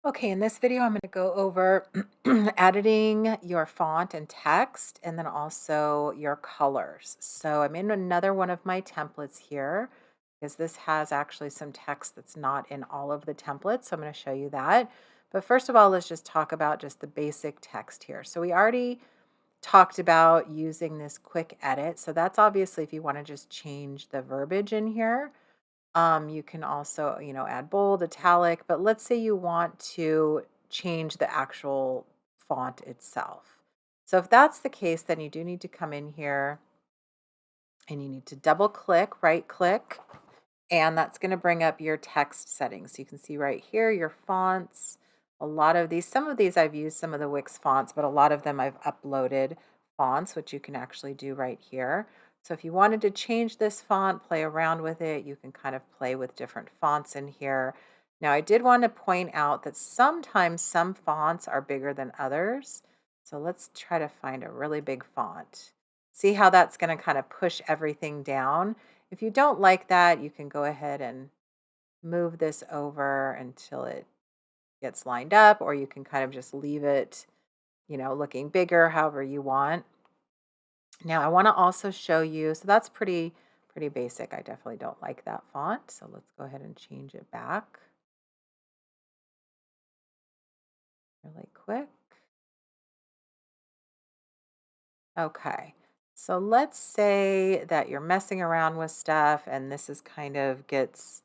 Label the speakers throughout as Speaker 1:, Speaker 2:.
Speaker 1: Okay, in this video, I'm going to go over editing your font and text and then also your colors. So I'm in another one of my templates here because this has actually some text that's not in all of the templates. So I'm going to show you that. But first of all, let's just talk about just the basic text here. So we already talked about using this quick edit. So that's obviously if you want to just change the verbiage in here. You can also, add bold, italic, but let's say you want to change the actual font itself. So if that's the case, then you do need to come in here and you need to double click, right click, and that's going to bring up your text settings. So you can see right here your fonts. A lot of these, some of these I've used some of the Wix fonts, but a lot of them I've uploaded fonts, which you can actually do right here. So if you wanted to change this font, play around with it, you can kind of play with different fonts in here. Now, I did want to point out that sometimes some fonts are bigger than others. So let's try to find a really big font. See how that's going to kind of push everything down. If you don't like that, you can go ahead and move this over until it gets lined up, or you can kind of just leave it, looking bigger, however you want. Now I want to also show you, so that's pretty basic. I definitely don't like that font. So let's go ahead and change it back really quick. Okay. So let's say that you're messing around with stuff and this is kind of gets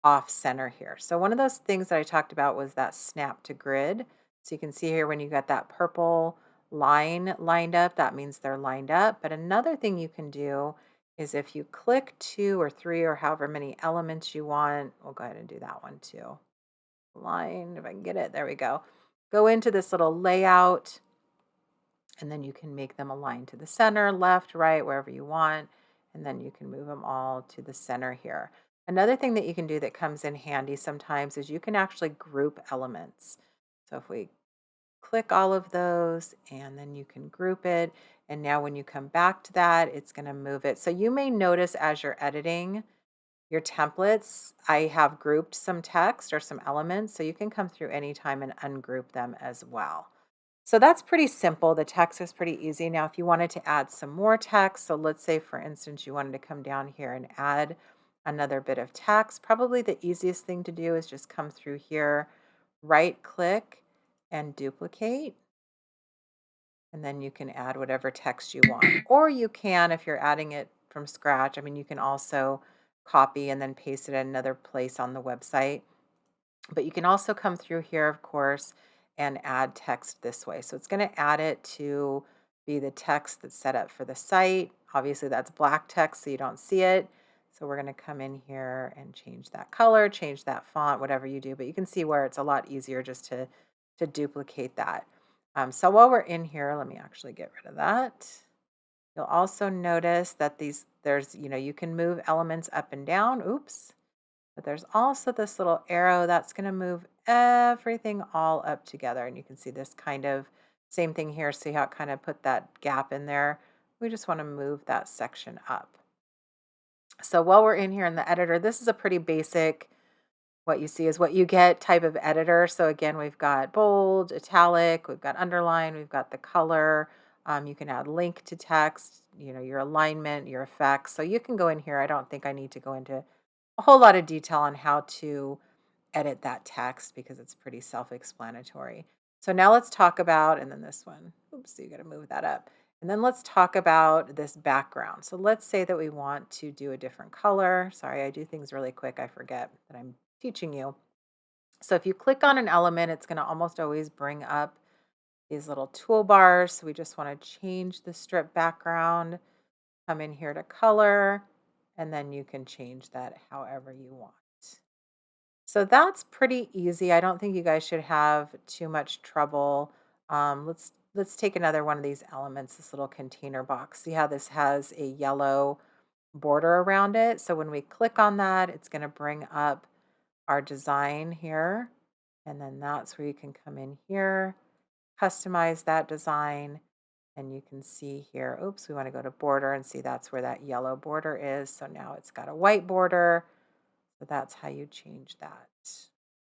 Speaker 1: off center here. So one of those things that I talked about was that snap to grid. So you can see here when you got that purple line lined up, that means they're lined up. But another thing you can do is if you click two or three or however many elements you want, we'll go ahead and do that one too. Line, if I can get it, there we go. Go into this little layout and then you can make them align to the center, left, right, wherever you want. And then you can move them all to the center here. Another thing that you can do that comes in handy sometimes is you can actually group elements. So if we click all of those and then you can group it. And now when you come back to that, it's going to move it. So you may notice as you're editing your templates, I have grouped some text or some elements. So you can come through anytime and ungroup them as well. So that's pretty simple. The text is pretty easy. Now, if you wanted to add some more text, so let's say, for instance, you wanted to come down here and add another bit of text, probably the easiest thing to do is just come through here, right click and duplicate, and then you can add whatever text you want. Or you can, if you're adding it from scratch, I mean, you can also copy and then paste it in another place on the website. But you can also come through here, of course, and add text this way. So it's going to add it to be the text that's set up for the site. Obviously, that's black text, so you don't see it. So we're going to come in here and change that color, change that font, whatever you do. But you can see where it's a lot easier just to duplicate that. So while we're in here, let me actually get rid of that. You'll also notice that there's, you can move elements up and down. Oops. But there's also this little arrow that's going to move everything all up together. And you can see this kind of same thing here. See how it kind of put that gap in there? We just want to move that section up. So while we're in here in the editor, this is a pretty basic, what you see is what you get type of editor. So again, we've got bold, italic, we've got underline, we've got the color. You can add link to text, your alignment, your effects. So you can go in here. I don't think I need to go into a whole lot of detail on how to edit that text because it's pretty self-explanatory. So now let's talk about, and then this one, oops, so you got to move that up. And then let's talk about this background. So let's say that we want to do a different color. Sorry, I do things really quick. I forget that I'm teaching you. So if you click on an element, it's going to almost always bring up these little toolbars. So we just want to change the strip background, come in here to color, and then you can change that however you want. So that's pretty easy. I don't think you guys should have too much trouble. Let's take another one of these elements, this little container box. See how this has a yellow border around it? So when we click on that, it's going to bring up our design here. And then that's where you can come in here, customize that design. And you can see here, oops, we want to go to border and see that's where that yellow border is. So now it's got a white border. So that's how you change that.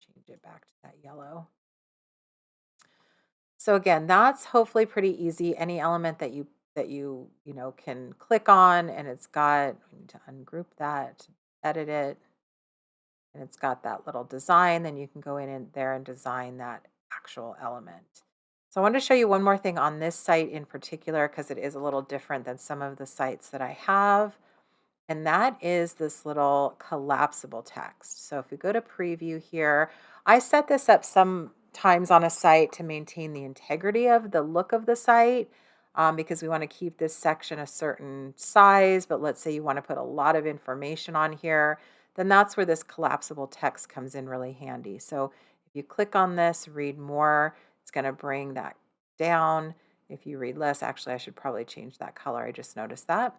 Speaker 1: Change it back to that yellow. So again, that's hopefully pretty easy. Any element that you can click on and it's got, I need to ungroup that, edit it, and it's got that little design, then you can go in and there and design that actual element. So I want to show you one more thing on this site in particular because it is a little different than some of the sites that I have. And that is this little collapsible text. So if we go to preview here, I set this up sometimes on a site to maintain the integrity of the look of the site because we want to keep this section a certain size. But let's say you want to put a lot of information on here, then that's where this collapsible text comes in really handy. So if you click on this, read more, it's going to bring that down. If you read less, actually, I should probably change that color. I just noticed that.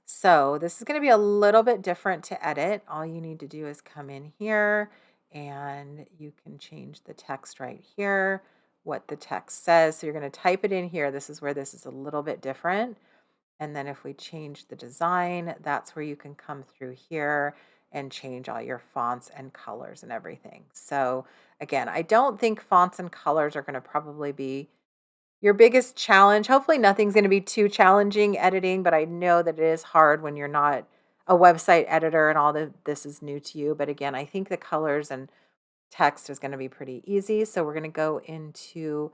Speaker 1: So this is going to be a little bit different to edit. All you need to do is come in here and you can change the text right here, what the text says. So you're going to type it in here. This is where this is a little bit different. And then if we change the design, that's where you can come through here and change all your fonts and colors and everything. So again, I don't think fonts and colors are going to probably be your biggest challenge. Hopefully nothing's gonna be too challenging editing, but I know that it is hard when you're not a website editor and all the this is new to you. But again, I think the colors and text is gonna be pretty easy. So we're gonna go into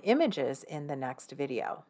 Speaker 1: images in the next video.